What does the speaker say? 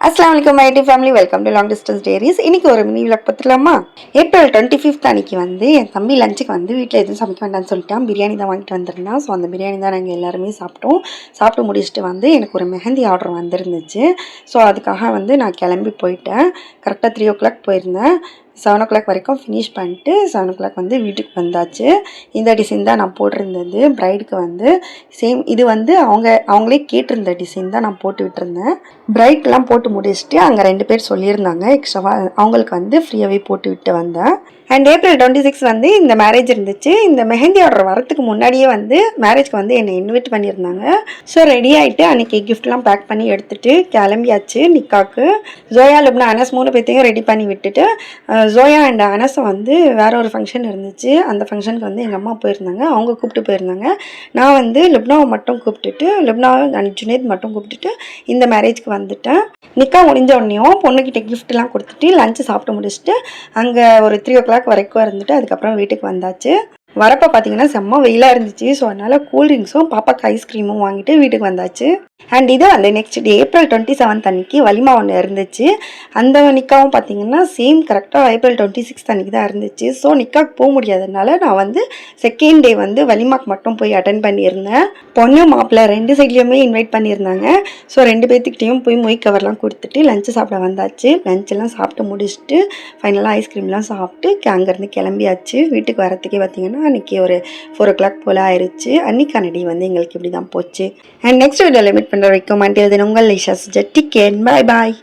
Assalamualaikum my dear family, welcome to long distance diaries. இன்னைக்கு ஒரு mini vlog பார்த்துலாமா? April 25th அன்னைக்கு வந்து என் தம்பி லஞ்சுக்கு வந்து வீட்டில் எதுவும் சமைக்க வேண்டாம்னு சொல்லிட்டான். பிரியாணி தான் வாங்கிட்டு வந்திருந்தான். ஸோ அந்த பிரியாணி தான் நாங்கள் எல்லாருமே சாப்பிட்டோம். சாப்பிட்டு முடிச்சுட்டு வந்து எனக்கு ஒரு மெஹந்தி ஆர்டர் வந்துருந்துச்சு. ஸோ அதுக்காக வந்து நான் கிளம்பி போயிட்டேன். கரெக்டாக 3 o'clock போயிருந்தேன். 7 o'clock வரைக்கும் ஃபினிஷ் பண்ணிட்டு 7 o'clock வந்து வீட்டுக்கு வந்தாச்சு. இந்த டிசைன் தான் நான் போட்டிருந்தது ப்ரைடுக்கு வந்து சேம். இது வந்து அவங்களே கேட்டிருந்த டிசைன் தான் நான் போட்டு விட்டுருந்தேன். ப்ரைட்லாம் போட்டு முடிச்சுட்டு அங்கே 2 பேர் சொல்லியிருந்தாங்க எக்ஸ்ட்ராவாக, அவங்களுக்கு வந்து ஃப்ரீயாகவே போட்டு விட்டு வந்தேன். அண்ட் ஏப்ரல் 26 வந்து இந்த மேரேஜ் இருந்துச்சு. இந்த மெஹந்தி ஆர்டர் வரத்துக்கு முன்னாடியே வந்து மேரேஜ்க்கு வந்து என்னை இன்வைட் பண்ணியிருந்தாங்க. ஸோ ரெடி ஆகிட்டு அன்றைக்கி கிஃப்ட்லாம் பேக் பண்ணி எடுத்துகிட்டு கிளம்பியாச்சு நிக்காக்கு. ஜோயா லுப்னா அனஸ் 3 பேர்த்தையும் ரெடி பண்ணி விட்டுட்டு ஜோயா அண்ட் அனஸை வந்து வேறு ஒரு ஃபங்க்ஷன் இருந்துச்சு. அந்த ஃபங்க்ஷனுக்கு வந்து எங்கள் அம்மா போயிருந்தாங்க, அவங்க கூப்பிட்டு போயிருந்தாங்க. நான் வந்து லுப்னாவை மட்டும் கூப்பிட்டுட்டு, லுப்னாவை அண்ட் ஜுனேத் மட்டும் கூப்பிட்டுட்டு இந்த மேரேஜ்க்கு வந்துட்டேன். நிக்கா முடிஞ்ச உடனேயும் பொண்ணுக்கிட்ட கிஃப்ட்லாம் கொடுத்துட்டு லஞ்சு சாப்பிட்டு முடிச்சுட்டு அங்கே ஒரு 3 o'clock வரைக்கும் இருந்துட்டு அதுக்கப்புறம் வீட்டுக்கு வந்தாச்சு. வரப்போ பார்த்தீங்கன்னா செம்ம வெயிலாக இருந்துச்சு. ஸோ அதனால் கூல்ட்ரிங்க்ஸும் பாப்பாக்கு ஐஸ்கிரீமும் வாங்கிட்டு வீட்டுக்கு வந்தாச்சு. அண்ட் இது அந்த நெக்ஸ்ட் டே ஏப்ரல் 27 அன்னைக்கு வலிமா ஒன்று இருந்துச்சு. அந்த நிக்காவும் பார்த்தீங்கன்னா சேம் கரெக்டாக ஏப்ரல் 26 அன்னைக்கு தான் இருந்துச்சு. ஸோ நிக்காக்கு போக முடியாததுனால நான் வந்து செகண்ட் டே வந்து வலிமாக்கு மட்டும் போய் அட்டன் பண்ணியிருந்தேன். பொண்ணு மாப்பிள்ளை 2 சைட்லேயுமே இன்வைட் பண்ணியிருந்தாங்க. ஸோ 2 பேர்த்துக்கிட்டையும் போய் மொய் கவர்லாம் கொடுத்துட்டு லஞ்சு சாப்பிட வந்தாச்சு. லஞ்செல்லாம் சாப்பிட்டு முடிச்சுட்டு ஃபைனலாக ஐஸ்கிரீம்லாம் சாப்பிட்டு அங்கேருந்து கிளம்பியாச்சு. வீட்டுக்கு வரத்துக்கே பார்த்தீங்கன்னா அன்றைக்கி ஒரு 4 o'clock போல் ஆயிடுச்சு. அன்றைக்கான டே வந்து எங்களுக்கு இப்படி தான் போச்சு. அண்ட் நெக்ஸ்ட் வீடியோவில் மீட் பண்ணுற வரைக்கும் until then உங்கள் Lisha Suja. Take care, bye பாய்.